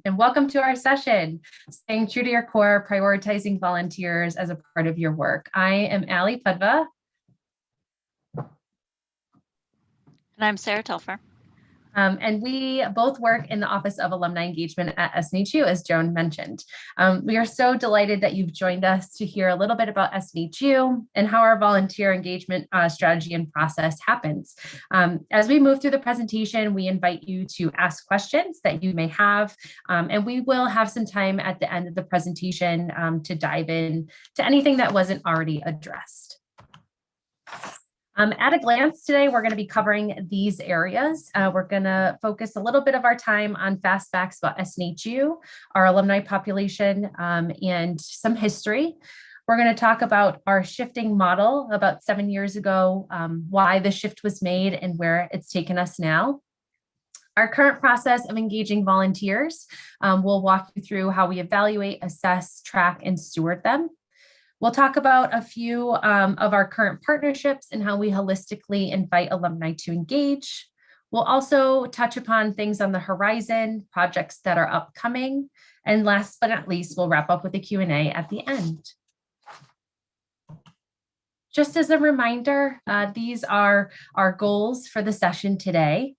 And welcome to our session, Staying True to Your Core, Prioritizing Volunteers as a Part of Your Work. I am Pudvah. And I'm Sara Telfer. And we both work in the Office of Alumni Engagement at SNHU, as Joan mentioned. We are so delighted that you've joined us to hear a little bit about SNHU and how our volunteer engagement strategy and process happens. As we move through the presentation, we invite you to ask questions that you may have, and we will have some time at the end of the presentation to dive in to anything that wasn't already addressed. At a glance today, we're going to be covering these areas. We're going to focus a little bit of our time on fast facts about SNHU, our alumni population, and some history. We're going to talk about our shifting model about 7 years ago, why the shift was made and where it's taken us now. Our current process of engaging volunteers, we'll walk you through how we evaluate, assess, track, and steward them. We'll talk about a few of our current partnerships and how we holistically invite alumni to engage. We'll also touch upon things on the horizon, projects that are upcoming. And last but not least, we'll wrap up with a Q&A at the end. Just as a reminder, these are our goals for the session today.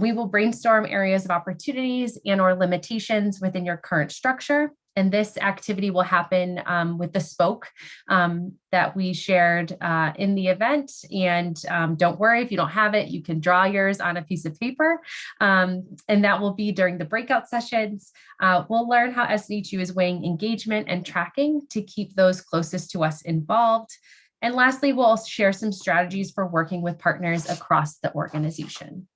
We will brainstorm areas of opportunities and/or limitations within your current structure. And this activity will happen with the spoke that we shared in the event. And don't worry, if you don't have it, you can draw yours on a piece of paper. And that will be during the breakout sessions. We'll learn how SNHU is weighing engagement and tracking to keep those closest to us involved. And lastly, we'll share some strategies for working with partners across the organization.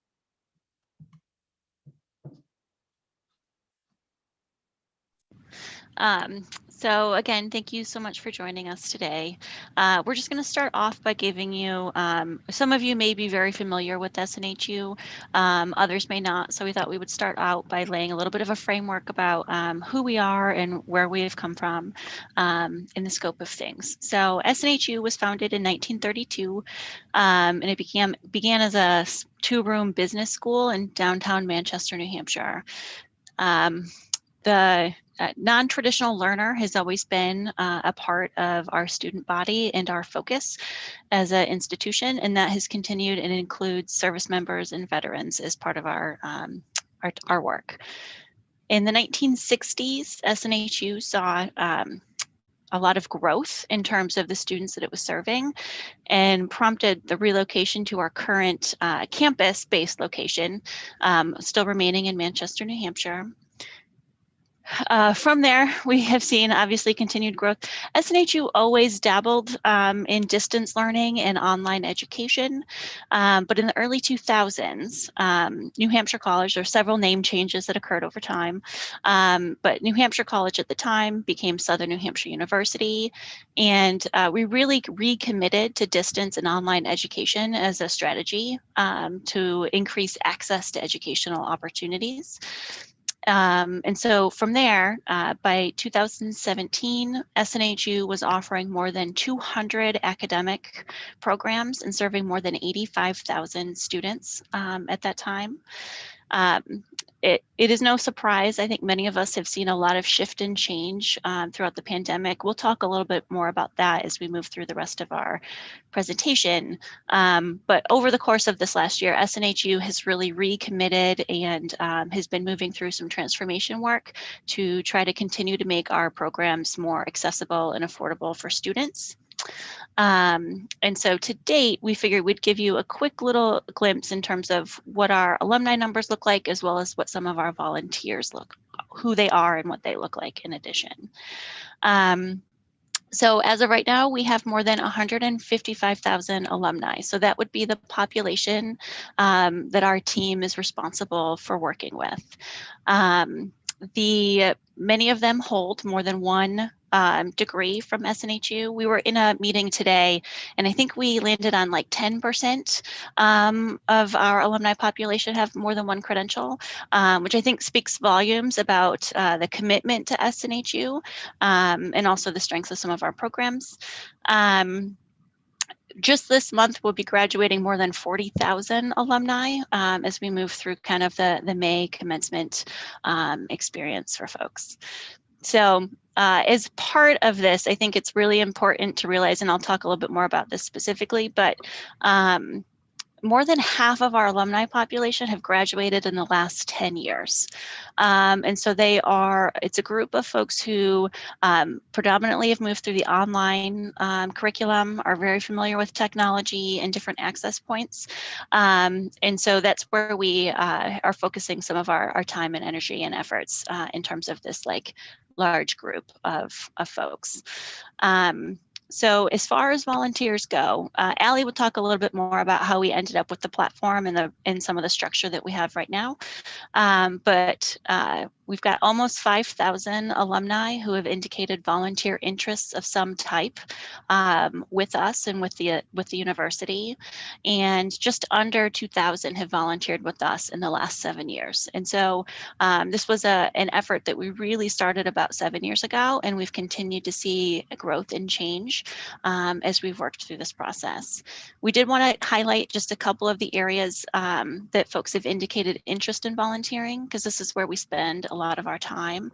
So again, thank you so much for joining us today. We're just going to start off by giving you, some of you may be very familiar with SNHU, others may not. So we thought we would start out by laying a little bit of a framework about who we are and where we have come from in the scope of things. So SNHU was founded in 1932, and it began as a two-room business school in downtown Manchester, New Hampshire. The non-traditional learner has always been a part of our student body and our focus as an institution, and that has continued and includes service members and veterans as part of our work. In the 1960s, SNHU saw a lot of growth in terms of the students that it was serving and prompted the relocation to our current campus-based location, still remaining in Manchester, New Hampshire. From there, we have seen obviously continued growth. SNHU always dabbled in distance learning and online education, but in the early 2000s, New Hampshire College, there are several name changes that occurred over time, but New Hampshire College at the time became Southern New Hampshire University, and we really recommitted to distance and online education as a strategy to increase access to educational opportunities. And so from there, by 2017, SNHU was offering more than 200 academic programs and serving more than 85,000 students at that time. It is no surprise. I think many of us have seen a lot of shift and change throughout the pandemic. We'll talk a little bit more about that as we move through the rest of our presentation. But over the course of this last year, SNHU has really recommitted and has been moving through some transformation work to try to continue to make our programs more accessible and affordable for students. And so to date, we figured we'd give you a quick little glimpse in terms of what our alumni numbers look like, as well as what some of our volunteers who they are and what they look like in addition. So as of right now, we have more than 155,000 alumni. So that would be the population that our team is responsible for working with. Many of them hold more than one degree from SNHU. We were in a meeting today, and I think we landed on like 10% of our alumni population have more than one credential, which I think speaks volumes about the commitment to SNHU and also the strengths of some of our programs. just this month, we'll be graduating more than 40,000 alumni as we move through kind of the May commencement experience for folks. So as part of this, I think it's really important to realize, and I'll talk a little bit more about this specifically, but more than half of our alumni population have graduated in the last 10 years. And so it's a group of folks who predominantly have moved through the online curriculum, are very familiar with technology and different access points. And so that's where we are focusing some of our time and energy and efforts in terms of this like large group of folks. So as far as volunteers go, Allie will talk a little bit more about how we ended up with the platform and some of the structure that we have right now. But we've got almost 5,000 alumni who have indicated volunteer interests of some type with us and with the university, and just under 2,000 have volunteered with us in the last 7 years. And so this was an effort that we really started about 7 years ago, and we've continued to see growth and change as we've worked through this process. We did want to highlight just a couple of the areas that folks have indicated interest in volunteering, because this is where we spend a lot of our time.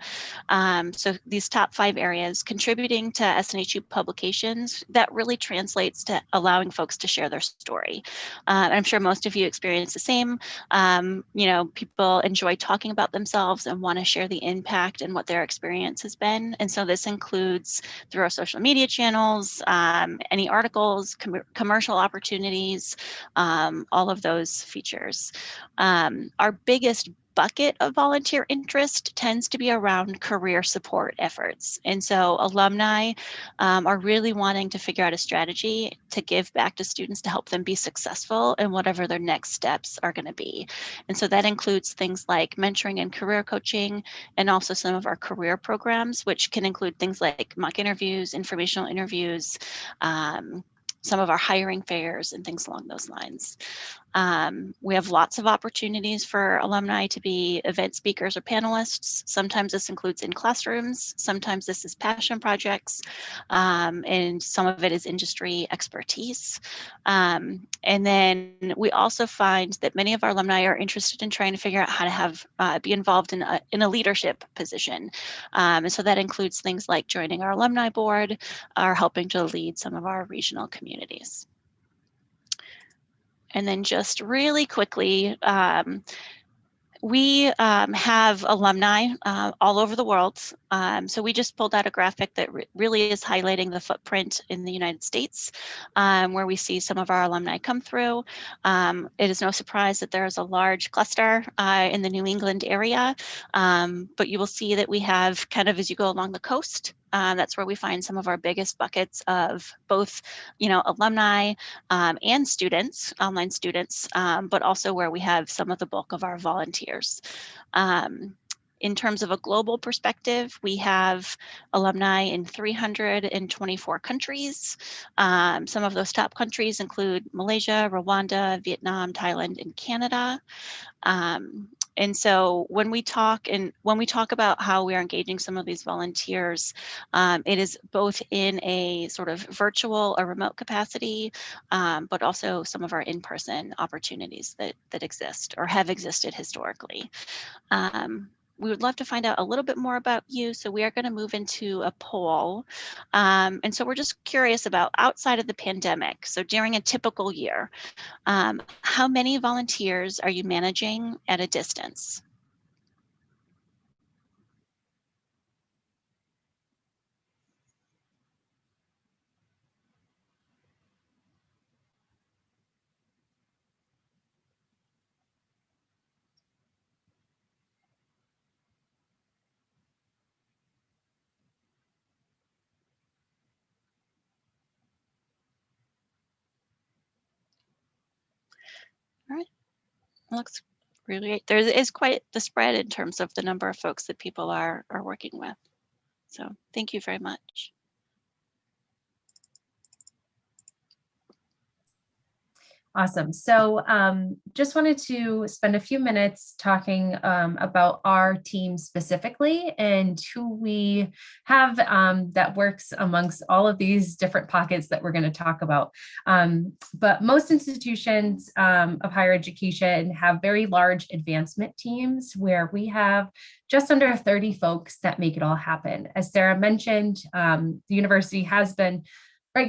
So these top 5 areas: contributing to SNHU publications, that really translates to allowing folks to share their story. I'm sure most of you experience the same. You know, people enjoy talking about themselves and want to share the impact and what their experience has been. And so this includes through our social media channels, any articles, commercial opportunities, all of those features. Our biggest bucket of volunteer interest tends to be around career support efforts. And so alumni are really wanting to figure out a strategy to give back to students to help them be successful in whatever their next steps are going to be. And so that includes things like mentoring and career coaching, and also some of our career programs, which can include things like mock interviews, informational interviews, some of our hiring fairs and things along those lines. We have lots of opportunities for alumni to be event speakers or panelists. Sometimes this includes in classrooms, sometimes this is passion projects, and some of it is industry expertise. And then we also find that many of our alumni are interested in trying to figure out how to have be involved in a leadership position. And so that includes things like joining our alumni board or helping to lead some of our regional communities. And then just really quickly, we have alumni all over the world. So we just pulled out a graphic that really is highlighting the footprint in the United States, where we see some of our alumni come through. It is no surprise that there is a large cluster in the New England area, but you will see that we have kind of as you go along the coast, that's where we find some of our biggest buckets of both, you know, alumni and students, online students, but also where we have some of the bulk of our volunteers. In terms of a global perspective, we have alumni in 324 countries. Some of those top countries include Malaysia, Rwanda, Vietnam, Thailand, and Canada. And so when we talk about how we are engaging some of these volunteers, it is both in a sort of virtual or remote capacity, but also some of our in-person opportunities that exist or have existed historically. We would love to find out a little bit more about you. So we are going to move into a poll. And so we're just curious about outside of the pandemic. So during a typical year, how many volunteers are you managing at a distance? All right, looks really great. There is quite the spread in terms of the number of folks that people are working with. So thank you very much. Awesome. So just wanted to spend a few minutes talking about our team specifically and who we have that works amongst all of these different pockets that we're going to talk about. But most institutions of higher education have very large advancement teams where we have just under 30 folks that make it all happen. As Sara mentioned, the university has been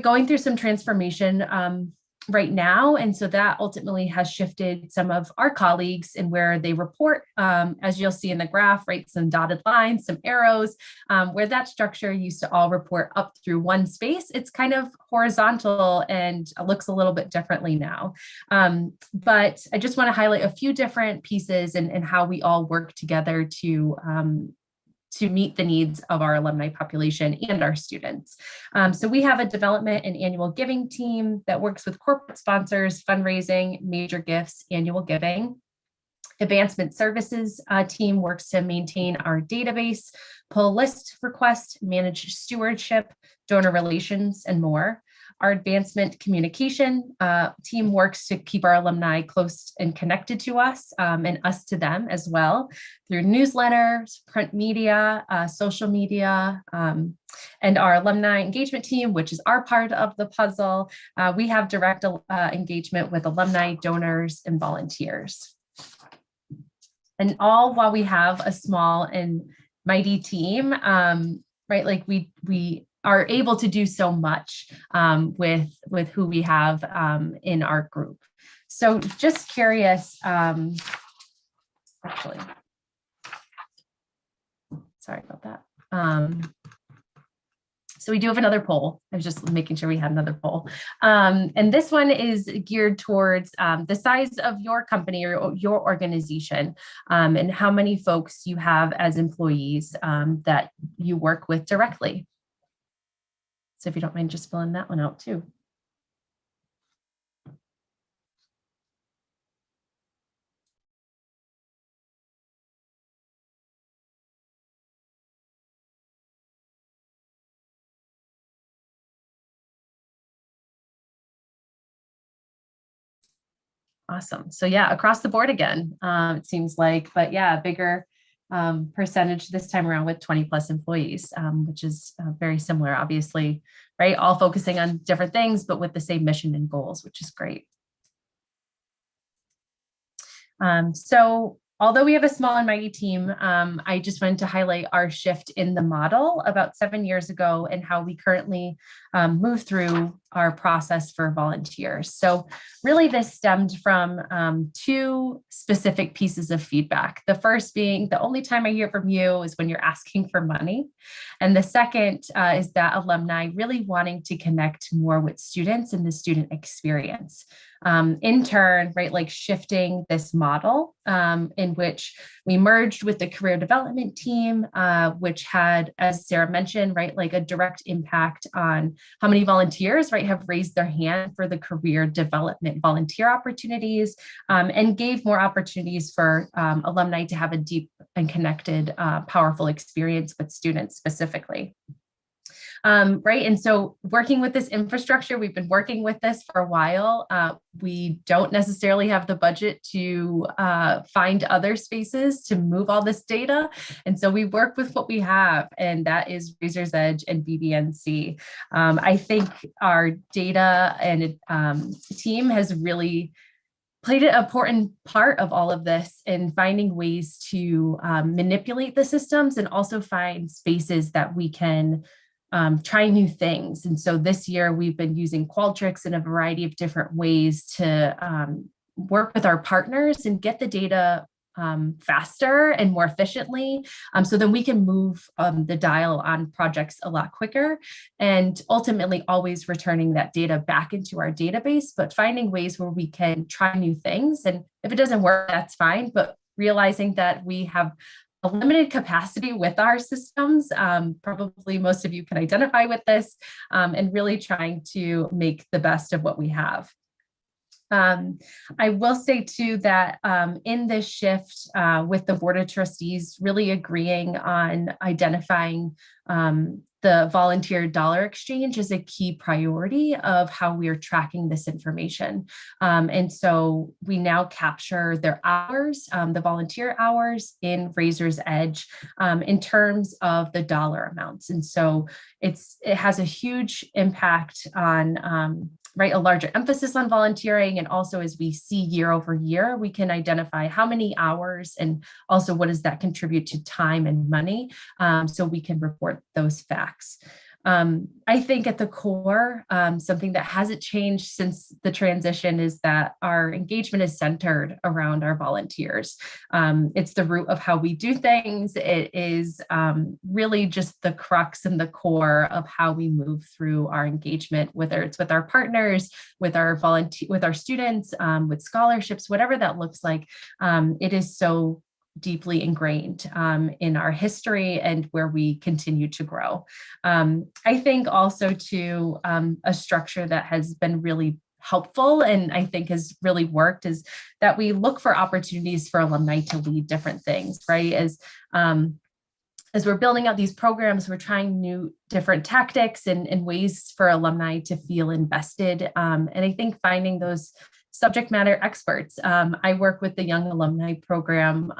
going through some transformation right now. And so that ultimately has shifted some of our colleagues in where they report, as you'll see in the graph, right, some dotted lines, some arrows, where that structure used to all report up through one space. It's kind of horizontal and looks a little bit differently now. But I just want to highlight a few different pieces and how we all work together to meet the needs of our alumni population and our students. So we have a development and annual giving team that works with corporate sponsors, fundraising, major gifts, annual giving. Advancement services team works to maintain our database, pull list requests, manage stewardship, donor relations, and more. Our advancement communication team works to keep our alumni close and connected to us and us to them as well through newsletters, print media, social media, and our alumni engagement team, which is our part of the puzzle. We have direct engagement with alumni, donors, and volunteers. And all while we have a small and mighty team, right? Like we are able to do so much with who we have in our group. So just curious, actually, sorry about that. So we do have another poll. I was just making sure we had another poll. And this one is geared towards the size of your company or your organization and how many folks you have as employees that you work with directly. So if you don't mind just filling that one out too. Awesome. So yeah, across the board again, it seems like, but yeah, a bigger percentage this time around with 20 plus employees, which is very similar, obviously, right? All focusing on different things, but with the same mission and goals, which is great. So although we have a small and mighty team, I just wanted to highlight our shift in the model about 7 years ago and how we currently move through our process for volunteers. So really this stemmed from two specific pieces of feedback. The first being the only time I hear from you is when you're asking for money. And the second is that alumni really wanting to connect more with students and the student experience. In turn, right, like shifting this model in which we merged with the career development team, which had, as Sara mentioned, right, like a direct impact on how many volunteers, right, have raised their hand for the career development volunteer opportunities and gave more opportunities for alumni to have a deep and connected, powerful experience with students specifically. Right. And so working with this infrastructure, we've been working with this for a while. We don't necessarily have the budget to find other spaces to move all this data. And so we work with what we have, and that is Razor's Edge and BBNC. I think our data and team has really played an important part of all of this in finding ways to manipulate the systems and also find spaces that we can try new things. And so this year we've been using Qualtrics in a variety of different ways to work with our partners and get the data faster and more efficiently. So then we can move the dial on projects a lot quicker and ultimately always returning that data back into our database, but finding ways where we can try new things. And if it doesn't work, that's fine. But realizing that we have a limited capacity with our systems. Probably most of you can identify with this and really trying to make the best of what we have. I will say too that in this shift with the Board of Trustees really agreeing on identifying the volunteer dollar exchange is a key priority of how we are tracking this information. And so we now capture their hours, the volunteer hours in Raiser's Edge in terms of the dollar amounts. And so it has a huge impact on right, a larger emphasis on volunteering. And also as we see year over year, we can identify how many hours and also what does that contribute to time and money, so we can report those facts. I think at the core, something that hasn't changed since the transition is that our engagement is centered around our volunteers. It's the root of how we do things. It is really just the crux and the core of how we move through our engagement, whether it's with our partners, with our students, with scholarships, whatever that looks like. It is so deeply ingrained in our history and where we continue to grow. I think also to a structure that has been really helpful and I think has really worked is that we look for opportunities for alumni to lead different things, right? As we're building out these programs, we're trying different tactics and ways for alumni to feel invested. And I think finding those subject matter experts. I work with the Young Alumni Program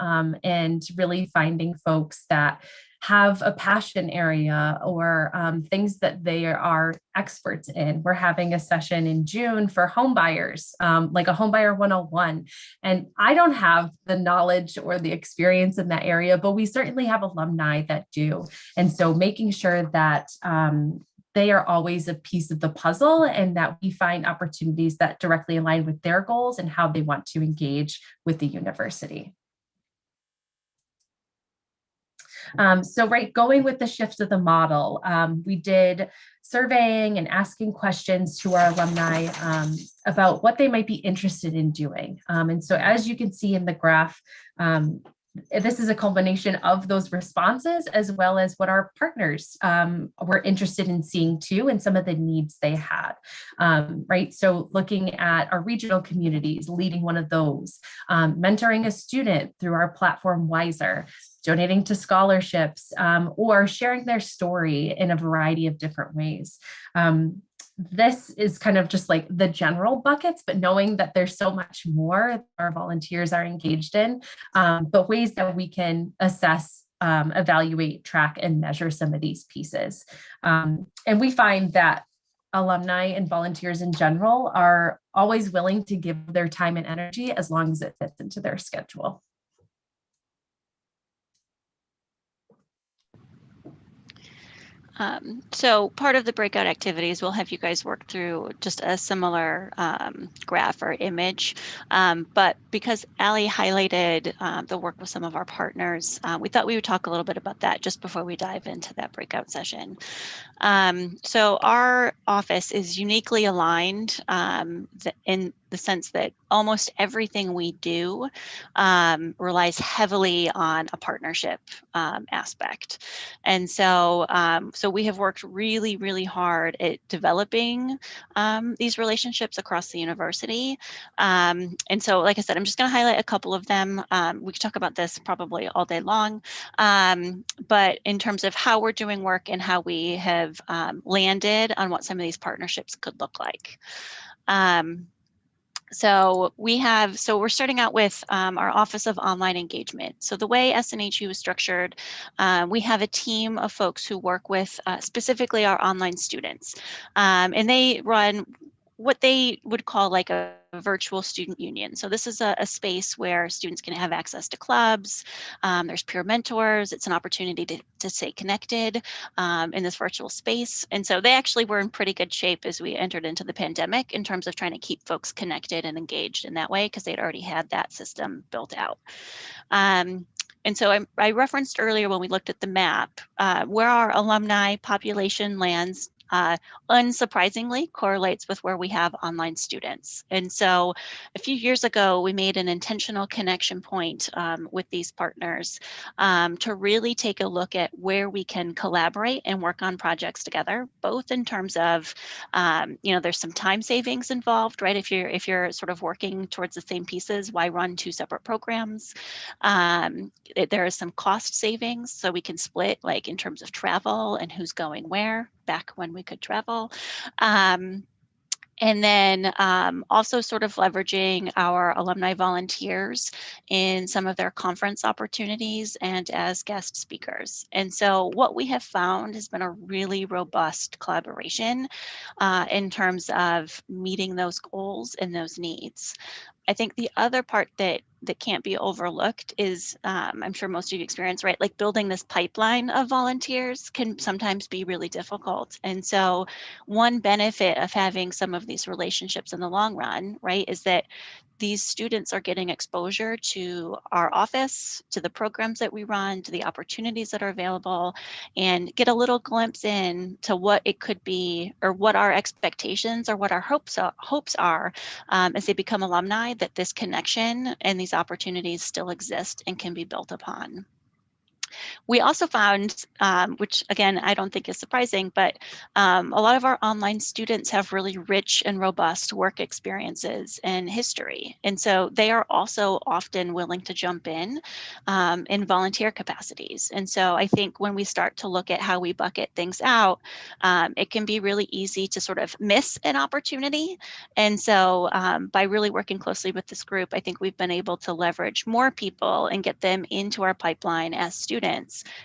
and really finding folks that have a passion area or things that they are experts in. We're having a session in June for home buyers, like a home buyer 101. And I don't have the knowledge or the experience in that area, but we certainly have alumni that do. And so making sure that they are always a piece of the puzzle and that we find opportunities that directly align with their goals and how they want to engage with the university. Going with the shift of the model, we did surveying and asking questions to our alumni about what they might be interested in doing. And so as you can see in the graph, this is a culmination of those responses as well as what our partners were interested in seeing too and some of the needs they had, right? So looking at our regional communities, leading one of those, mentoring a student through our platform Wiser, donating to scholarships, or sharing their story in a variety of different ways. This is kind of just like the general buckets, but knowing that there's so much more our volunteers are engaged in, but ways that we can assess, evaluate, track, and measure some of these pieces. And we find that alumni and volunteers in general are always willing to give their time and energy as long as it fits into their schedule. So part of the breakout activities, we'll have you guys work through just a similar graph or image. But because Allie highlighted the work with some of our partners, we thought we would talk a little bit about that just before we dive into that breakout session. So our office is uniquely aligned in the sense that almost everything we do relies heavily on a partnership aspect. And so, so we have worked really, really hard at developing these relationships across the university. And so, like I said, I'm just going to highlight a couple of them. We could talk about this probably all day long. But in terms of how we're doing work and how we have landed on what some of these partnerships could look like. So we're starting out with our Office of Online Engagement. So the way SNHU is structured, we have a team of folks who work with specifically our online students, and they run what they would call like a virtual student union. So this is a space where students can have access to clubs. There's peer mentors. It's an opportunity to stay connected in this virtual space. And so they actually were in pretty good shape as we entered into the pandemic in terms of trying to keep folks connected and engaged in that way because they'd already had that system built out. And so I referenced earlier when we looked at the map where our alumni population lands unsurprisingly correlates with where we have online students. And so a few years ago, we made an intentional connection point with these partners to really take a look at where we can collaborate and work on projects together, both in terms of, there's some time savings involved, right? If you're sort of working towards the same pieces, why run two separate programs? There is some cost savings, so we can split like in terms of travel and who's going where, back when we could travel. And then also sort of leveraging our alumni volunteers in some of their conference opportunities and as guest speakers. And so what we have found has been a really robust collaboration in terms of meeting those goals and those needs. I think the other part that can't be overlooked is, I'm sure most of you experience, right? Like building this pipeline of volunteers can sometimes be really difficult. And so one benefit of having some of these relationships in the long run, right, is that these students are getting exposure to our office, to the programs that we run, to the opportunities that are available, and get a little glimpse in to what it could be, or what our expectations or what our hopes are as they become alumni, that this connection and these opportunities still exist and can be built upon. We also found, which again, I don't think is surprising, but a lot of our online students have really rich and robust work experiences and history. And so they are also often willing to jump in volunteer capacities. And so I think when we start to look at how we bucket things out, it can be really easy to sort of miss an opportunity. And so by really working closely with this group, I think we've been able to leverage more people and get them into our pipeline as students,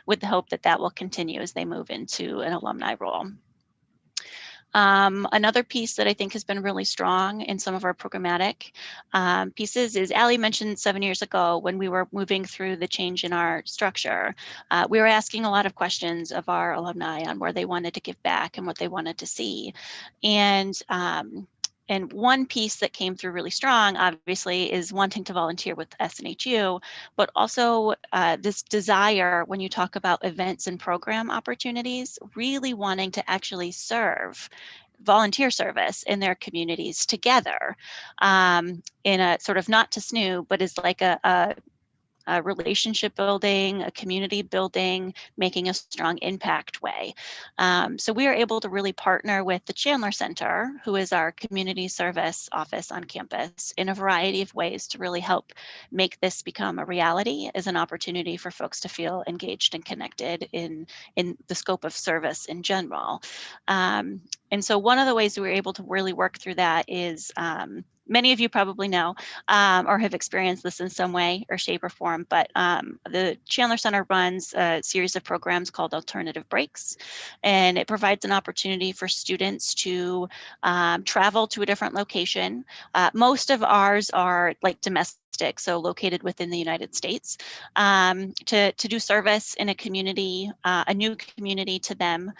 with the hope that that will continue as they move into an alumni role. Another piece that I think has been really strong in some of our programmatic pieces is, Allie mentioned 7 years ago when we were moving through the change in our structure, we were asking a lot of questions of our alumni on where they wanted to give back and what they wanted to see. And one piece that came through really strong, obviously, is wanting to volunteer with SNHU, but also this desire, when you talk about events and program opportunities, really wanting to actually serve volunteer service in their communities together in a sort of, not to SNU, but is like a relationship building, a community building, making a strong impact way. So we are able to really partner with the Chandler Center, who is our community service office on campus, in a variety of ways to really help make this become a reality as an opportunity for folks to feel engaged and connected in the scope of service in general. And so one of the ways we were able to really work through that is, many of you probably know or have experienced this in some way or shape or form, but the Chandler Center runs a series of programs called Alternative Breaks, and it provides an opportunity for students to travel to a different location. Most of ours are like domestic, so located within the United States, to do service in a community, a new community to them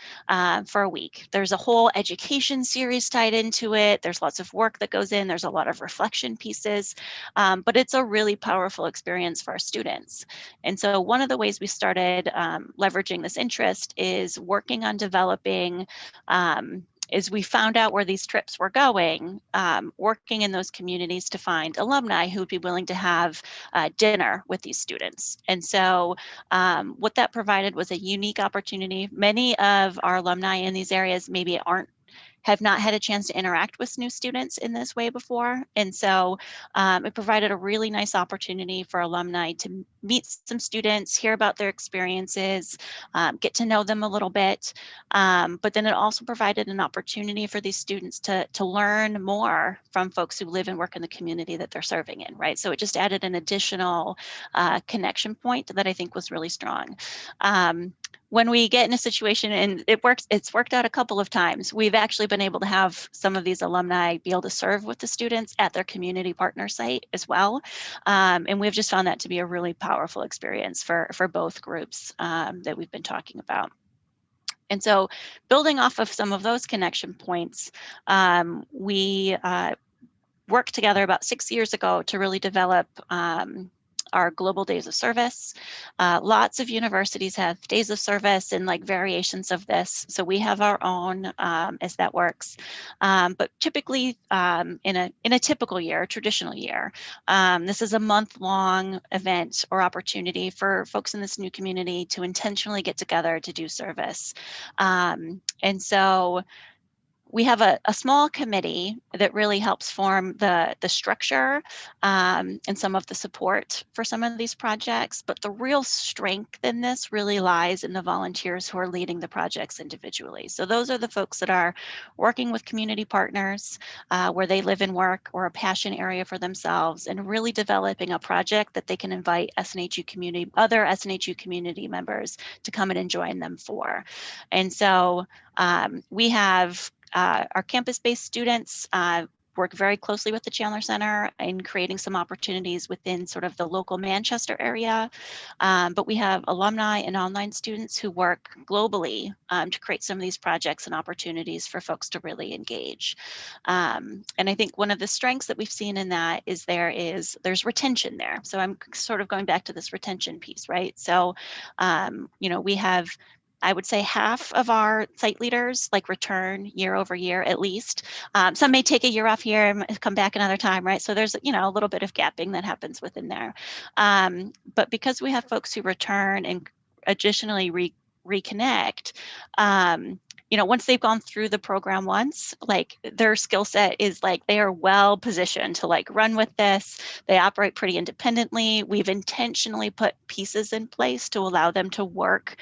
for a week. There's a whole education series tied into it. There's lots of work that goes in. There's a lot of reflection pieces, but it's a really powerful experience for our students. And so one of the ways we started leveraging this interest is working on developing, as we found out where these trips were going, working in those communities to find alumni who would be willing to have dinner with these students. And so what that provided was a unique opportunity. Many of our alumni in these areas maybe have not had a chance to interact with new students in this way before. And so it provided a really nice opportunity for alumni to meet some students, hear about their experiences, get to know them a little bit. But then it also provided an opportunity for these students to learn more from folks who live and work in the community that they're serving in, right? So it just added an additional connection point that I think was really strong. When we get in a situation, and it's worked out a couple of times, we've actually been able to have some of these alumni be able to serve with the students at their community partner site as well. And we've just found that to be a really powerful experience for both groups that we've been talking about. And so building off of some of those connection points, we worked together about 6 years ago to really develop our global days of service. Lots of universities have days of service and like variations of this. So we have our own as that works. But typically in a typical year, a traditional year, this is a month-long event or opportunity for folks in this new community to intentionally get together to do service. And so we have a small committee that really helps form the structure and some of the support for some of these projects. But the real strength in this really lies in the volunteers who are leading the projects individually. So those are the folks that are working with community partners where they live and work, or a passion area for themselves, and really developing a project that they can invite SNHU community, other SNHU community members to come in and join them for. And so we have our campus-based students work very closely with the Chandler Center in creating some opportunities within sort of the local Manchester area. But we have alumni and online students who work globally to create some of these projects and opportunities for folks to really engage. And I think one of the strengths that we've seen in that is there's retention there. So I'm sort of going back to this retention piece, right? So, we have, I would say, half of our site leaders like return year over year at least. Some may take a year off here and come back another time, right? So there's, a little bit of gapping that happens within there. But because we have folks who return and additionally reconnect, once they've gone through the program once, like their skill set is like they are well positioned to like run with this. They operate pretty independently. We've intentionally put pieces in place to allow them to work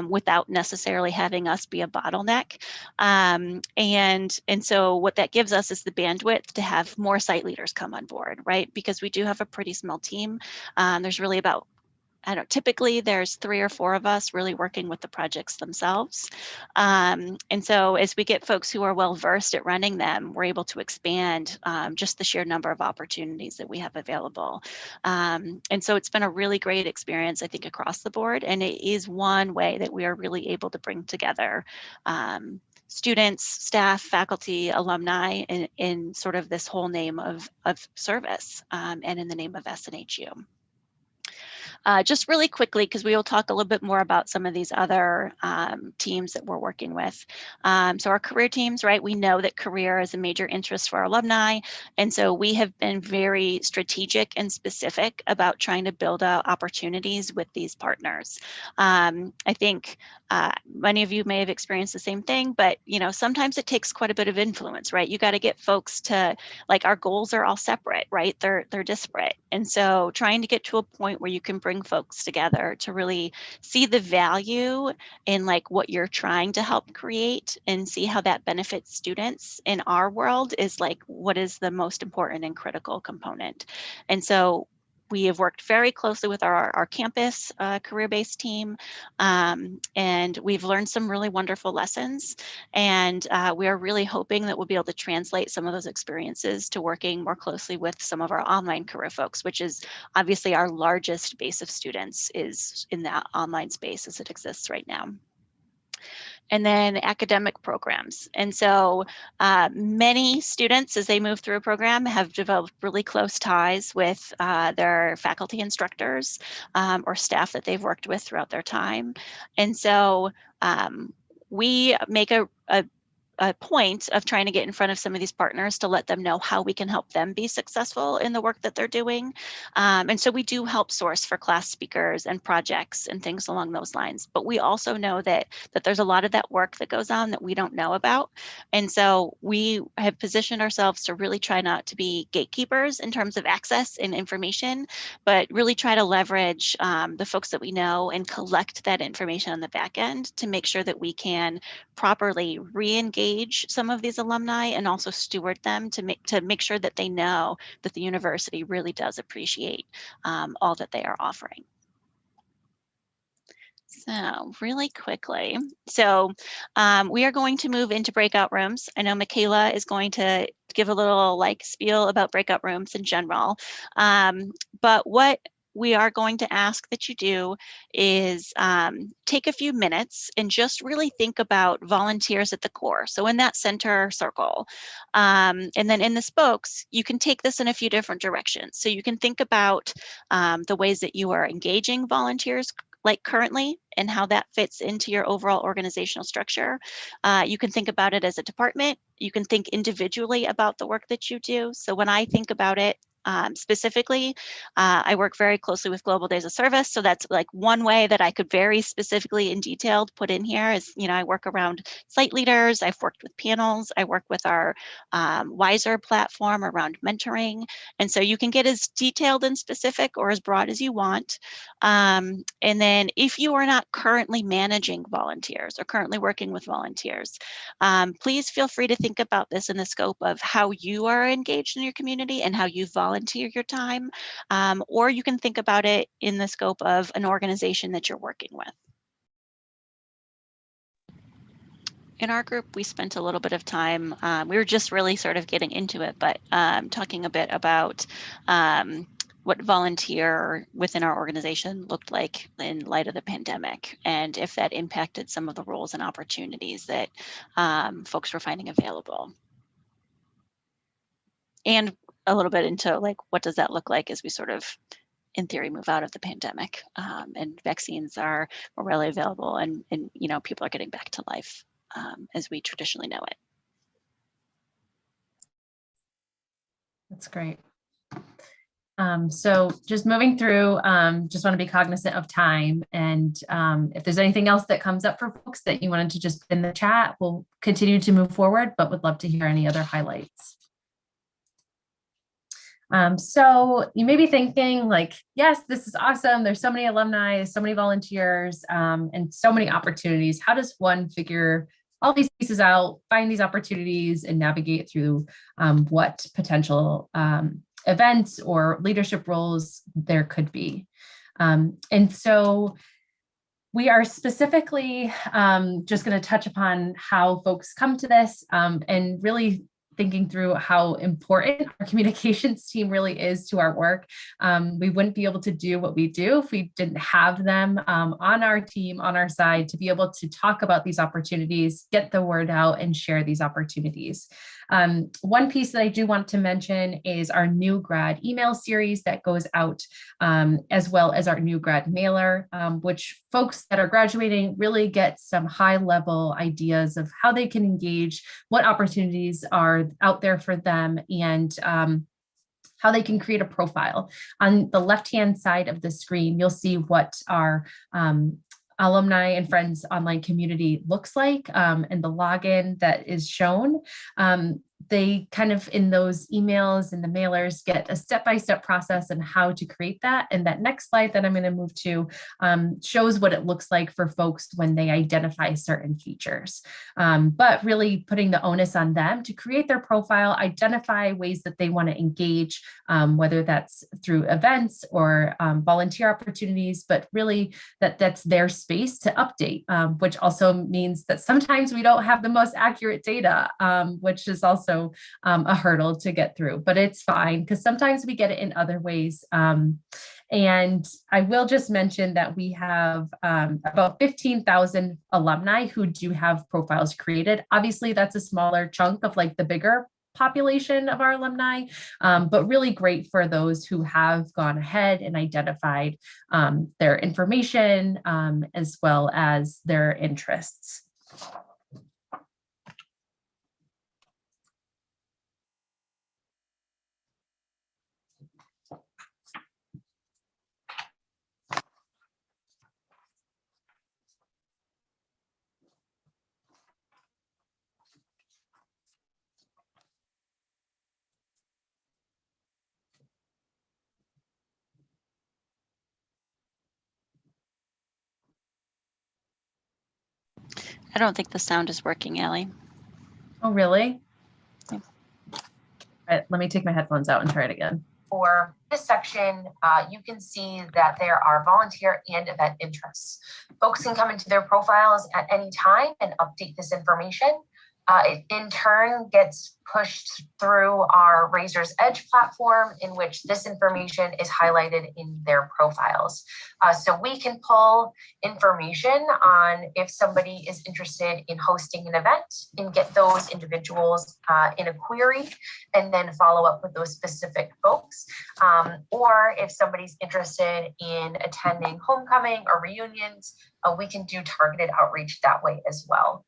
without necessarily having us be a bottleneck. And so what that gives us is the bandwidth to have more site leaders come on board, right? Because we do have a pretty small team. There's really about, typically there's 3 or 4 of us really working with the projects themselves. And so as we get folks who are well versed at running them, we're able to expand just the sheer number of opportunities that we have available. And so it's been a really great experience, I think, across the board. And it is one way that we are really able to bring together students, staff, faculty, alumni in sort of this whole name of service and in the name of SNHU. Just really quickly, because we will talk a little bit more about some of these other teams that we're working with. So our career teams, right? We know that career is a major interest for our alumni. And so we have been very strategic and specific about trying to build out opportunities with these partners. I think many of you may have experienced the same thing, but sometimes it takes quite a bit of influence, right? You got to get folks to, like, our goals are all separate, right? They're disparate. And so trying to get to a point where you can bring folks together to really see the value in like what you're trying to help create and see how that benefits students in our world is like what is the most important and critical component. And so we have worked very closely with our campus career-based team, and we've learned some really wonderful lessons. And we are really hoping that we'll be able to translate some of those experiences to working more closely with some of our online career folks, which is obviously our largest base of students is in that online space as it exists right now. And then academic programs. And so many students, as they move through a program, have developed really close ties with their faculty instructors or staff that they've worked with throughout their time. And so we make a point of trying to get in front of some of these partners to let them know how we can help them be successful in the work that they're doing. And so we do help source for class speakers and projects and things along those lines. But we also know that there's a lot of that work that goes on that we don't know about. And so we have positioned ourselves to really try not to be gatekeepers in terms of access and information, but really try to leverage the folks that we know and collect that information on the back end to make sure that we can properly re-engage some of these alumni and also steward them to make sure that they know that the university really does appreciate all that they are offering. So really quickly, so we are going to move into breakout rooms. I know Michaela is going to give a little like spiel about breakout rooms in general, but what we are going to ask that you do is take a few minutes and just really think about volunteers at the core. So in that center circle, and then in the spokes, you can take this in a few different directions. So you can think about the ways that you are engaging volunteers like currently and how that fits into your overall organizational structure. You can think about it as a department. You can think individually about the work that you do. So when I think about it, specifically, I work very closely with Global Days of Service. So that's like one way that I could very specifically and detailed put in here is, I work around site leaders. I've worked with panels. I work with our Wiser platform around mentoring. And so you can get as detailed and specific or as broad as you want. And then if you are not currently managing volunteers or currently working with volunteers, please feel free to think about this in the scope of how you are engaged in your community and how you volunteer your time, or you can think about it in the scope of an organization that you're working with. In our group, we spent a little bit of time, we were just really sort of getting into it, but talking a bit about what volunteer within our organization looked like in light of the pandemic, and if that impacted some of the roles and opportunities that folks were finding available. And a little bit into like, what does that look like as we sort of, in theory, move out of the pandemic and vaccines are readily available and people are getting back to life as we traditionally know it. That's great. So just moving through, just want to be cognizant of time. And if there's anything else that comes up for folks that you wanted to just put in the chat, we'll continue to move forward, but would love to hear any other highlights. So you may be thinking like, yes, this is awesome. There's so many alumni, so many volunteers, and so many opportunities. How does one figure all these pieces out, find these opportunities, and navigate through what potential events or leadership roles there could be? And so we are specifically just going to touch upon how folks come to this and really thinking through how important our communications team really is to our work. We wouldn't be able to do what we do if we didn't have them on our team, on our side, to be able to talk about these opportunities, get the word out, and share these opportunities. One piece that I do want to mention is our new grad email series that goes out, as well as our new grad mailer, which folks that are graduating really get some high level ideas of how they can engage, what opportunities are out there for them, and how they can create a profile. On the left-hand side of the screen, you'll see what our alumni and friends online community looks like, and the login that is shown. They kind of, in those emails and the mailers, get a step-by-step process on how to create that. And that next slide that I'm going to move to shows what it looks like for folks when they identify certain features. But really putting the onus on them to create their profile, identify ways that they want to engage, whether that's through events or volunteer opportunities, but really that's their space to update, which also means that sometimes we don't have the most accurate data, which is also a hurdle to get through, but it's fine because sometimes we get it in other ways. And I will just mention that we have about 15,000 alumni who do have profiles created. Obviously, that's a smaller chunk of like the bigger population of our alumni, but really great for those who have gone ahead and identified their information as well as their interests. I don't think the sound is working, Allie. Oh, really? Yeah. Let me take my headphones out and try it again. For this section, you can see that there are volunteer and event interests. Folks can come into their profiles at any time and update this information. It in turn gets pushed through our Razor's Edge platform, in which this information is highlighted in their profiles. So we can pull information on if somebody is interested in hosting an event and get those individuals in a query and then follow up with those specific folks. Or if somebody's interested in attending homecoming or reunions, we can do targeted outreach that way as well.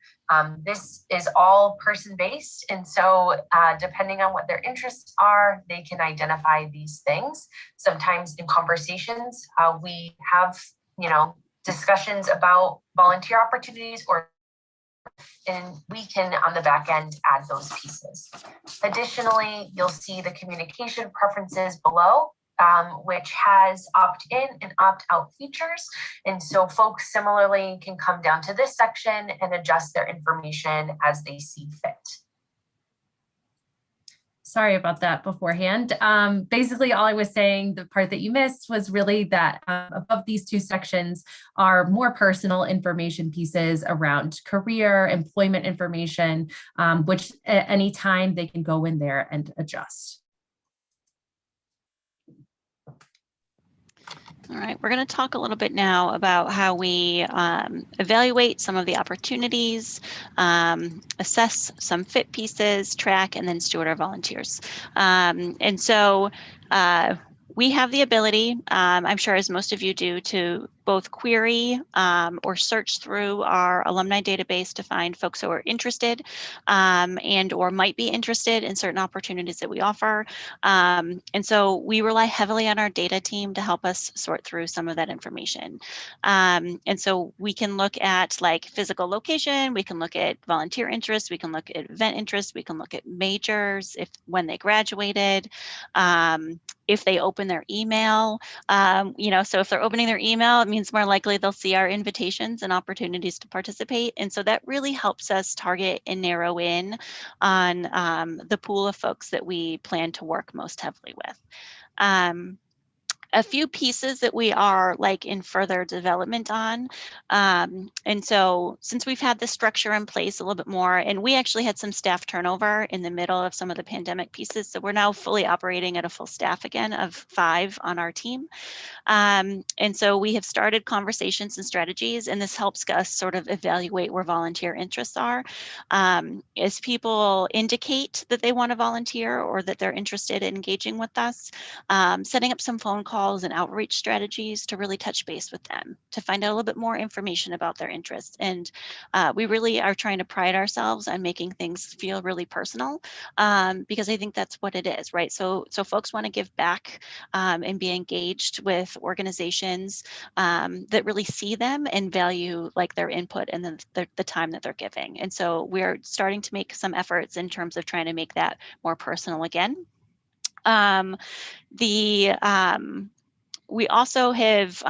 This is all person-based, and so depending on what their interests are, they can identify these things. Sometimes in conversations, we have, discussions about volunteer opportunities, and we can, on the back end, add those pieces. Additionally, you'll see the communication preferences below, which has opt-in and opt-out features. And so folks similarly can come down to this section and adjust their information as they see fit. Sorry about that beforehand. Basically, all I was saying, the part that you missed was really that above these two sections are more personal information pieces around career, employment information, which at any time they can go in there and adjust. All right, we're going to talk a little bit now about how we evaluate some of the opportunities, assess some fit pieces, track, and then steward our volunteers. And so we have the ability, I'm sure as most of you do, to both query or search through our alumni database to find folks who are interested and or might be interested in certain opportunities that we offer. And so we rely heavily on our data team to help us sort through some of that information. And so we can look at like physical location, we can look at volunteer interest, we can look at event interest, we can look at majors, when they graduated, if they open their email, so if they're opening their email, it means more likely they'll see our invitations and opportunities to participate. And so that really helps us target and narrow in on the pool of folks that we plan to work most heavily with. A few pieces that we are like in further development on. And so since we've had this structure in place a little bit more, and we actually had some staff turnover in the middle of some of the pandemic pieces, so we're now fully operating at a full staff again of 5 on our team. And so we have started conversations and strategies, and this helps us sort of evaluate where volunteer interests are. As people indicate that they want to volunteer or that they're interested in engaging with us, setting up some phone calls and outreach strategies to really touch base with them, to find out a little bit more information about their interests. And we really are trying to pride ourselves on making things feel really personal, because I think that's what it is, right? So folks want to give back and be engaged with organizations that really see them and value like their input and the time that they're giving. And so we're starting to make some efforts in terms of trying to make that more personal again. We also have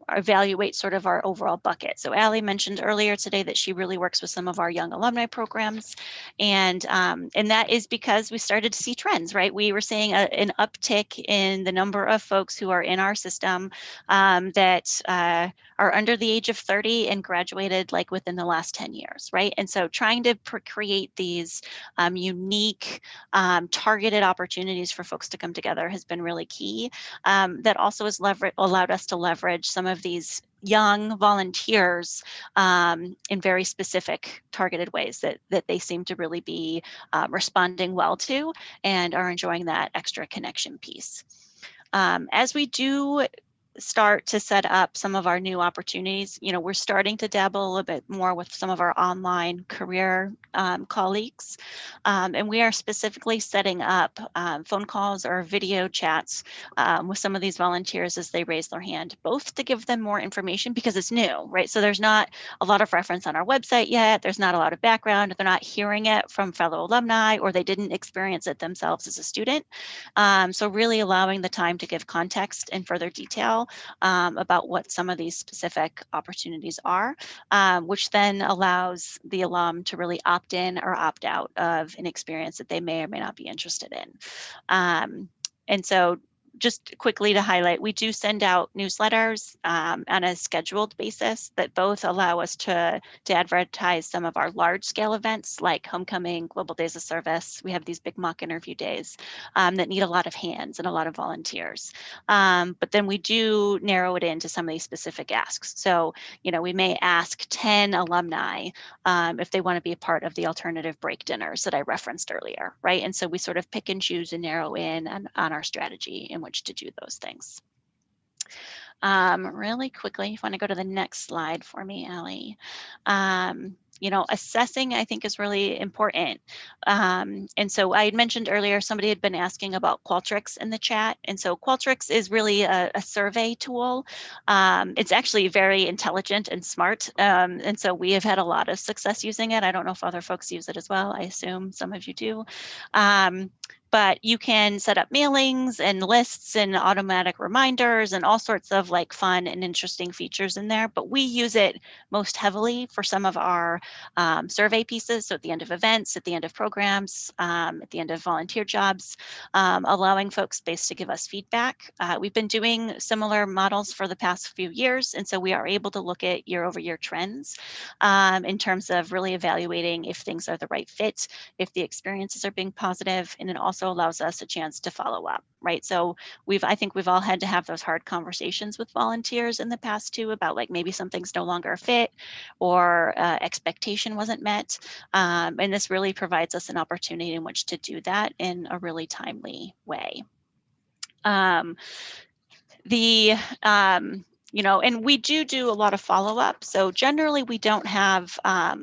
evaluate sort of our overall bucket. So Allie mentioned earlier today that she really works with some of our young alumni programs, and that is because we started to see trends, right? We were seeing an uptick in the number of folks who are in our system that are under the age of 30 and graduated like within the last 10 years, right? And so trying to create these unique targeted opportunities for folks to come together has been really key. That also has allowed us to leverage some of these young volunteers in very specific targeted ways that they seem to really be responding well to and are enjoying that extra connection piece. As we do start to set up some of our new opportunities, we're starting to dabble a little bit more with some of our online career colleagues. And we are specifically setting up phone calls or video chats with some of these volunteers as they raise their hand, both to give them more information because it's new, right? So there's not a lot of reference on our website yet. There's not a lot of background. They're not hearing it from fellow alumni, or they didn't experience it themselves as a student. So really allowing the time to give context and further detail about what some of these specific opportunities are, which then allows the alum to really opt in or opt out of an experience that they may or may not be interested in. And so just quickly to highlight, we do send out newsletters on a scheduled basis that both allow us to advertise some of our large scale events like Homecoming, Global Days of Service. We have these big mock interview days that need a lot of hands and a lot of volunteers. But then we do narrow it into some of these specific asks. So, we may ask 10 alumni if they want to be a part of the alternative break dinners that I referenced earlier, right? And so we sort of pick and choose and narrow in on our strategy in which to do those things. Really quickly, if you want to go to the next slide for me, Allie. Assessing, I think, is really important. And so I had mentioned earlier, somebody had been asking about Qualtrics in the chat. And so Qualtrics is really a survey tool. It's actually very intelligent and smart. And so we have had a lot of success using it. I don't know if other folks use it as well. I assume some of you do. But you can set up mailings and lists and automatic reminders and all sorts of like fun and interesting features in there. But we use it most heavily for some of our survey pieces. So at the end of events, at the end of programs, at the end of volunteer jobs, allowing folks space to give us feedback. We've been doing similar models for the past few years. And so we are able to look at year-over-year trends in terms of really evaluating if things are the right fit, if the experiences are being positive, and it also allows us a chance to follow up, right? So I think we've all had to have those hard conversations with volunteers in the past too about like maybe something's no longer a fit or expectation wasn't met. And this really provides us an opportunity in which to do that in a really timely way. And we do a lot of follow-up. So generally we don't have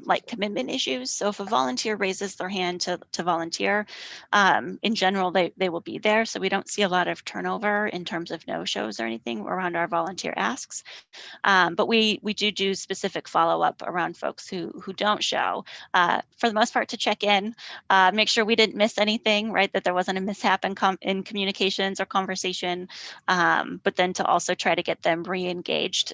like commitment issues. So if a volunteer raises their hand to volunteer, in general, they will be there. So we don't see a lot of turnover in terms of no-shows or anything around our volunteer asks. But we do specific follow-up around folks who don't show, for the most part, to check in, make sure we didn't miss anything, right? That there wasn't a mishap in communications or conversation, but then to also try to get them re-engaged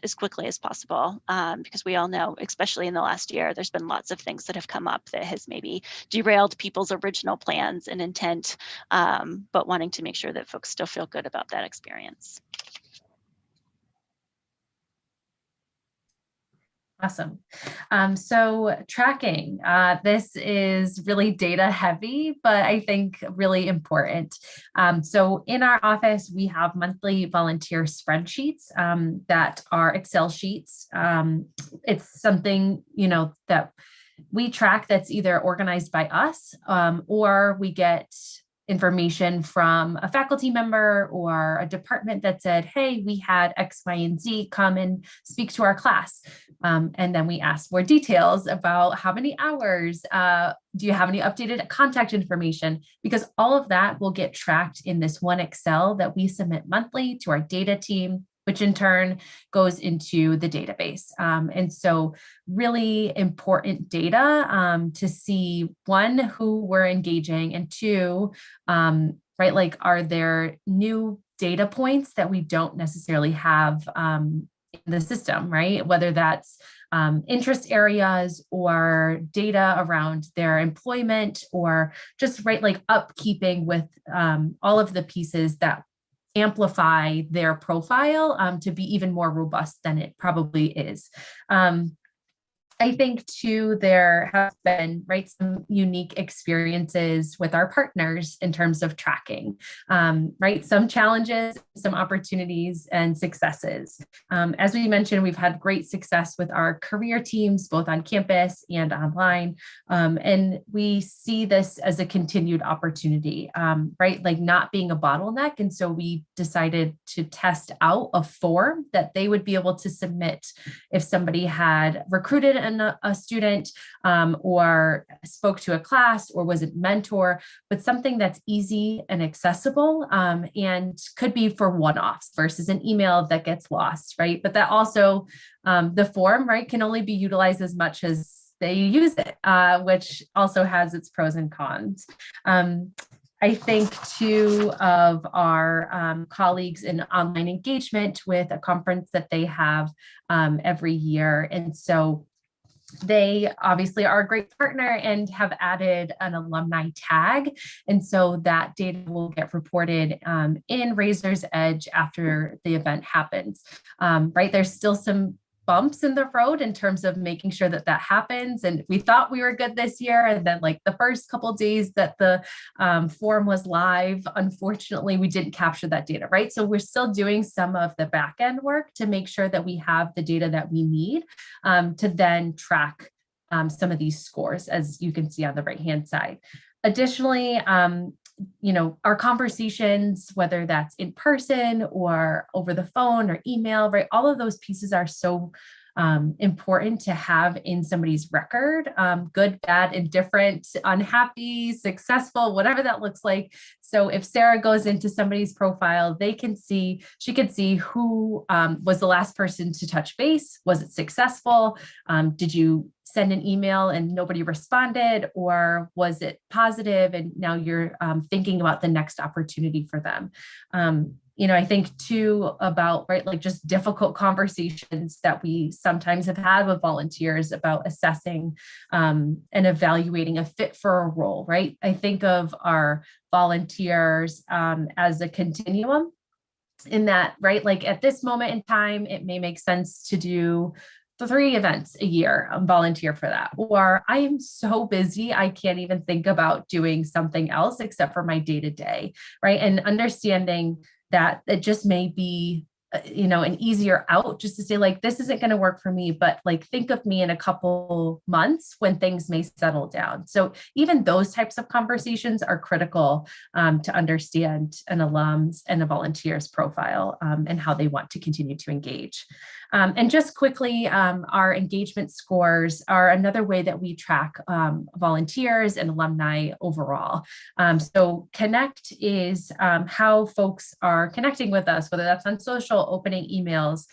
as quickly as possible, because we all know, especially in the last year, there's been lots of things that have come up that has maybe derailed people's original plans and intent, but wanting to make sure that folks still feel good about that experience. Awesome. So tracking, this is really data heavy, but I think really important. So in our office, we have monthly volunteer spreadsheets that are Excel sheets. It's something, that we track that's either organized by us or we get information from a faculty member or a department that said, hey, we had X, Y, and Z come and speak to our class. And then we ask more details about how many hours, do you have any updated contact information? Because all of that will get tracked in this one Excel that we submit monthly to our data team, which in turn goes into the database. And so really important data to see, one, who we're engaging, and two, right, like, are there new data points that we don't necessarily have in the system, right? Whether that's interest areas or data around their employment, or just, right, like upkeeping with all of the pieces that amplify their profile to be even more robust than it probably is. I think too, there have been, right, some unique experiences with our partners in terms of tracking, right? Some challenges, some opportunities, and successes. As we mentioned, we've had great success with our career teams, both on campus and online. And we see this as a continued opportunity, right? Like not being a bottleneck. And so we decided to test out a form that they would be able to submit if somebody had recruited a student or spoke to a class or was a mentor, but something that's easy and accessible and could be for one-offs versus an email that gets lost, right? But that also, the form, right, can only be utilized as much as they use it, which also has its pros and cons. I think too of our colleagues in online engagement with a conference that they have every year. And so They obviously are a great partner and have added an alumni tag. And so that data will get reported in Raiser's Edge after the event happens, right? There's still some bumps in the road in terms of making sure that that happens. And we thought we were good this year. And then like the first couple of days that the form was live, unfortunately, we didn't capture that data, right? So we're still doing some of the back end work to make sure that we have the data that we need to then track some of these scores, as you can see on the right-hand side. Additionally, our conversations, whether that's in person or over the phone or email, right? All of those pieces are so important to have in somebody's record, good, bad, indifferent, unhappy, successful, whatever that looks like. So if Sara goes into somebody's profile, she could see who was the last person to touch base. Was it successful? Did you send an email and nobody responded, or was it positive and now you're thinking about the next opportunity for them? I think too about, right, like just difficult conversations that we sometimes have had with volunteers about assessing and evaluating a fit for a role, right? I think of our volunteers as a continuum in that, right, like at this moment in time, it may make sense to do 3 events a year, volunteer for that. Or I am so busy, I can't even think about doing something else except for my day-to-day, right? And understanding that it just may be, an easier out just to say like, this isn't going to work for me, but like, think of me in a couple months when things may settle down. So even those types of conversations are critical to understand an alum's and a volunteer's profile and how they want to continue to engage. And just quickly, our engagement scores are another way that we track volunteers and alumni overall. So Connect is how folks are connecting with us, whether that's on social, opening emails,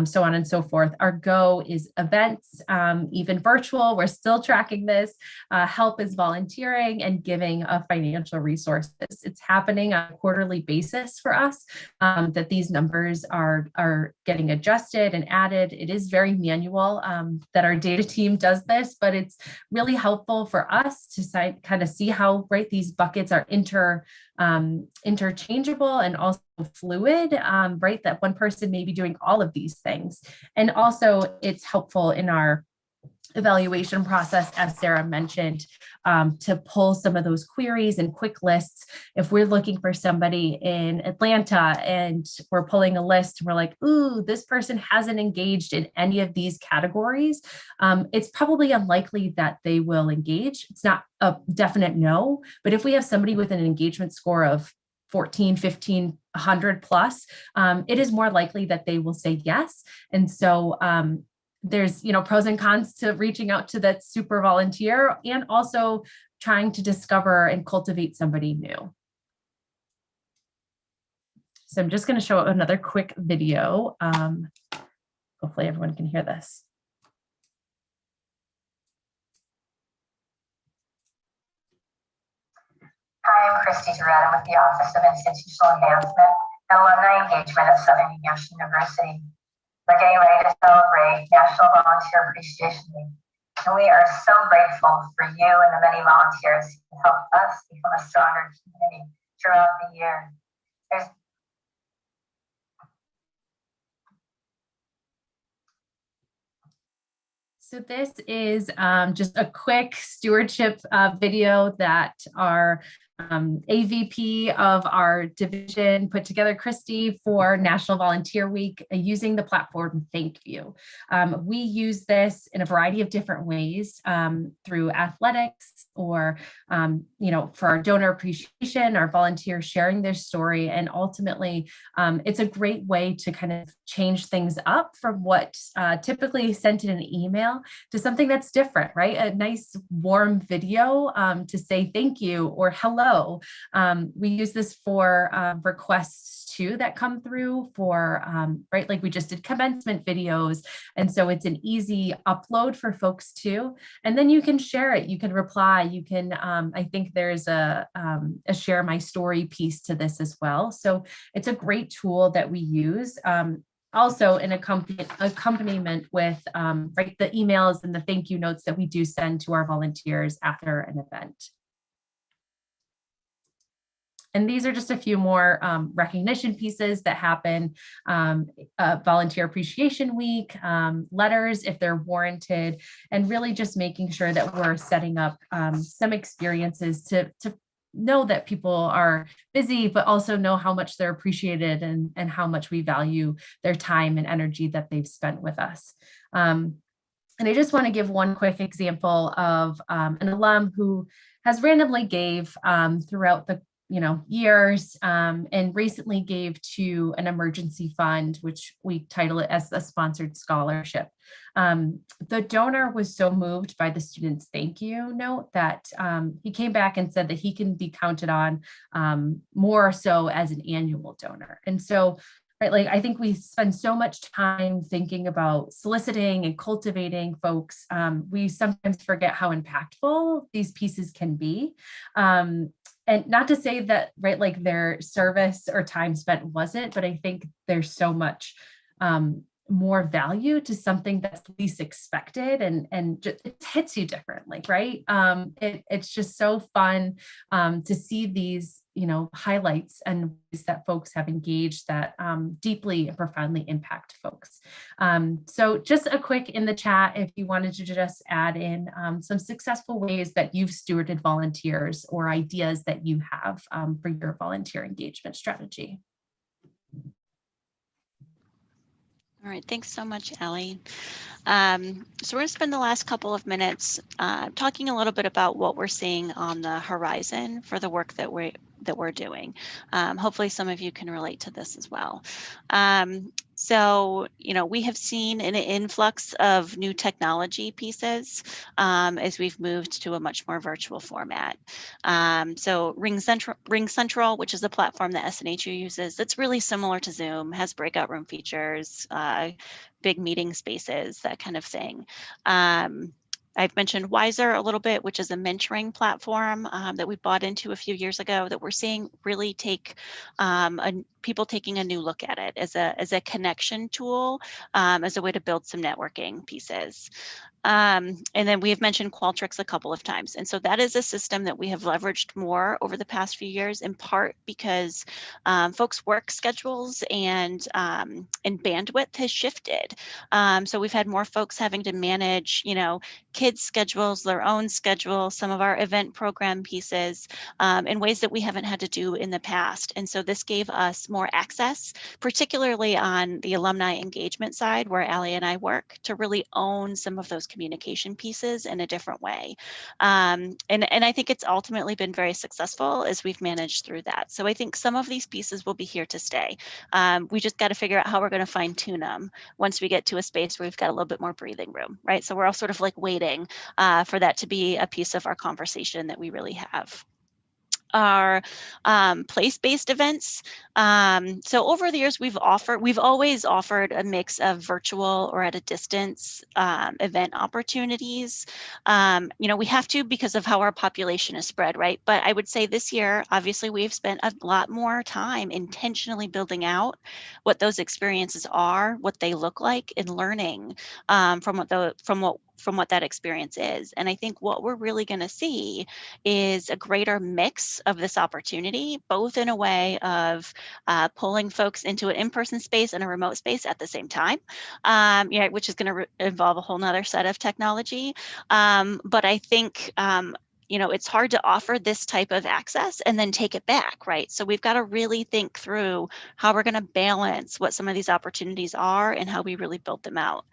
so on and so forth. Our Go is events, even virtual. We're still tracking this. Help is volunteering, and giving of financial resources. It's happening on a quarterly basis for us that these numbers are getting adjusted and added. It is very manual that our data team does this, but it's really helpful for us to kind of see how, right, these buckets are interchangeable and also fluid, right? That one person may be doing all of these things. And also it's helpful in our evaluation process, as Sara mentioned, to pull some of those queries and quick lists. If we're looking for somebody in Atlanta and we're pulling a list, we're like, ooh, this person hasn't engaged in any of these categories, it's probably unlikely that they will engage. It's not a definite no, but if we have somebody with an engagement score of 14, 15, 100 plus, it is more likely that they will say yes. And so there's, pros and cons to reaching out to that super volunteer and also trying to discover and cultivate somebody new. So I'm just going to show another quick video. Hopefully everyone can hear this. Hi, I'm Christy Zaretta with the Office of Institutional Advancement and Alumni Engagement at Southern New Hampshire University. We're getting ready to celebrate National Volunteer Appreciation Week, and we are so grateful for you and the many volunteers who help us become a stronger community throughout the year. So this is just a quick stewardship video that our AVP of our division put together, Christy, for National Volunteer Week using the platform ThankView. We use this in a variety of different ways through athletics or, for our donor appreciation, our volunteers sharing their story. And ultimately, it's a great way to kind of change things up from what typically sent in an email to something that's different, right? A nice warm video to say thank you or hello. We use this for requests too that come through for, right, like we just did commencement videos. And so it's an easy upload for folks too. And then you can share it, you can reply, you can, I think there's a share my story piece to this as well. So it's a great tool that we use. also in accompaniment with right, the emails and the thank you notes that we do send to our volunteers after an event. And these are just a few more recognition pieces that happen. Volunteer Appreciation Week, letters if they're warranted, and really just making sure that we're setting up some experiences to know that people are busy, but also know how much they're appreciated and how much we value their time and energy that they've spent with us. And I just want to give one quick example of an alum who has randomly gave throughout the years, and recently gave to an emergency fund, which we title it as a sponsored scholarship. The donor was so moved by the student's thank you note that he came back and said that he can be counted on more so as an annual donor. And so, right, like I think we spend so much time thinking about soliciting and cultivating folks. We sometimes forget how impactful these pieces can be. And not to say that, right, like their service or time spent wasn't, but I think there's so much more value to something that's least expected, and just, it hits you differently, right? It's just so fun to see these, highlights and ways that folks have engaged that deeply and profoundly impact folks. So just a quick in the chat, if you wanted to just add in some successful ways that you've stewarded volunteers or ideas that you have for your volunteer engagement strategy. All right, thanks so much, Allie. So we're going to spend the last couple of minutes talking a little bit about what we're seeing on the horizon for the work that we're doing. Hopefully some of you can relate to this as well. So, we have seen an influx of new technology pieces as we've moved to a much more virtual format. So Ring Central, which is the platform that SNHU uses, that's really similar to Zoom, has breakout room features, big meeting spaces, that kind of thing. I've mentioned Wiser a little bit, which is a mentoring platform that we bought into a few years ago that we're seeing really take people taking a new look at it as a connection tool, as a way to build some networking pieces. And then we have mentioned Qualtrics a couple of times. And so that is a system that we have leveraged more over the past few years, in part because folks' work schedules and bandwidth has shifted. So we've had more folks having to manage, kids' schedules, their own schedule, some of our event program pieces in ways that we haven't had to do in the past. And so this gave us more access, particularly on the alumni engagement side, where Allie and I work, to really own some of those communication pieces in a different way. And I think it's ultimately been very successful as we've managed through that. So I think some of these pieces will be here to stay. We just got to figure out how we're going to fine tune them once we get to a space where we've got a little bit more breathing room, right? So we're all sort of like waiting for that to be a piece of our conversation that we really have. Our place-based events. So over the years, we've always offered a mix of virtual or at a distance event opportunities. We have to because of how our population is spread, right? But I would say this year, obviously, we've spent a lot more time intentionally building out what those experiences are, what they look like, and learning from what that experience is. And I think what we're really going to see is a greater mix of this opportunity, both in a way of pulling folks into an in-person space and a remote space at the same time, which is going to involve a whole nother set of technology. But I think it's hard to offer this type of access and then take it back, right? So we've got to really think through how we're going to balance what some of these opportunities are and how we really build them out.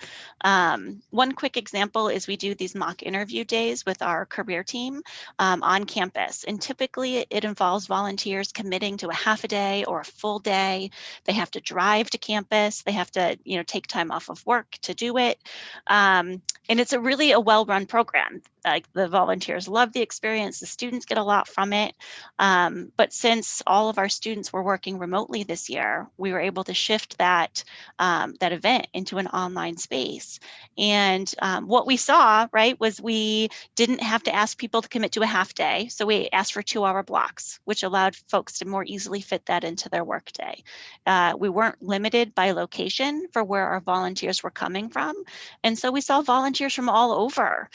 One quick example is we do these mock interview days with our career team on campus. And typically it involves volunteers committing to a half a day or a full day. They have to drive to campus. They have to, take time off of work to do it. And it's a well-run program. Like the volunteers love the experience. The students get a lot from it. But since all of our students were working remotely this year, we were able to shift that event into an online space. And what we saw, right, was we didn't have to ask people to commit to a half day. So we asked for 2-hour blocks, which allowed folks to more easily fit that into their workday. We weren't limited by location for where our volunteers were coming from. And so we saw volunteers from all over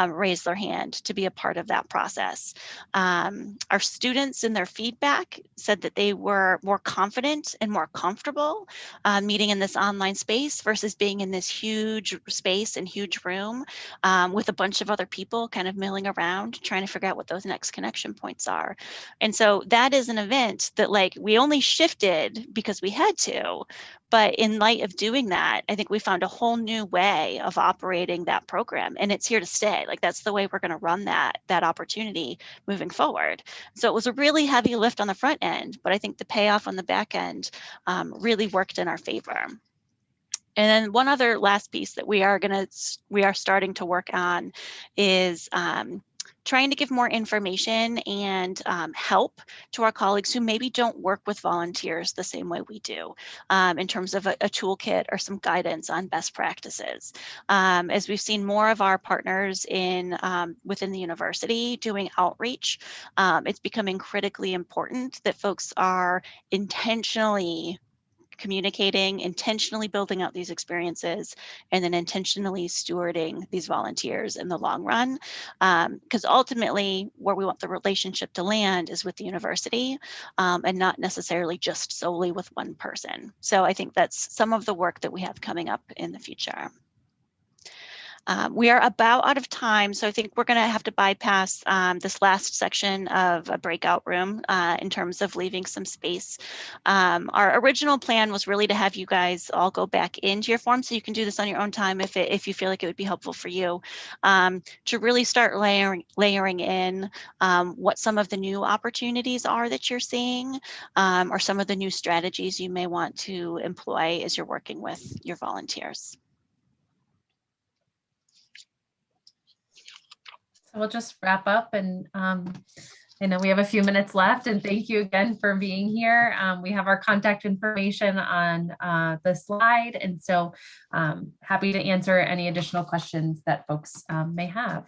raise their hand to be a part of that process. Our students in their feedback said that they were more confident and more comfortable meeting in this online space versus being in this huge space and huge room with a bunch of other people kind of milling around trying to figure out what those next connection points are. And so that is an event that, like, we only shifted because we had to, but in light of doing that, I think we found a whole new way of operating that program, and it's here to stay. Like, that's the way we're going to run that opportunity moving forward. So it was a really heavy lift on the front end, but I think the payoff on the back end really worked in our favor. And then one other last piece that we are starting to work on is trying to give more information and help to our colleagues who maybe don't work with volunteers the same way we do, in terms of a toolkit or some guidance on best practices. As we've seen more of our partners within the university doing outreach, it's becoming critically important that folks are intentionally communicating, intentionally building out these experiences, and then intentionally stewarding these volunteers in the long run. Because ultimately, where we want the relationship to land is with the university, and not necessarily just solely with one person. So I think that's some of the work that we have coming up in the future. We are about out of time, so I think we're going to have to bypass this last section of a breakout room in terms of leaving some space. Our original plan was really to have you guys all go back into your form, so you can do this on your own time if you feel like it would be helpful for you, to really start layering in what some of the new opportunities are that you're seeing, or some of the new strategies you may want to employ as you're working with your volunteers. We'll just wrap up, and I know we have a few minutes left, and thank you again for being here. We have our contact information on the slide, and so happy to answer any additional questions that folks may have.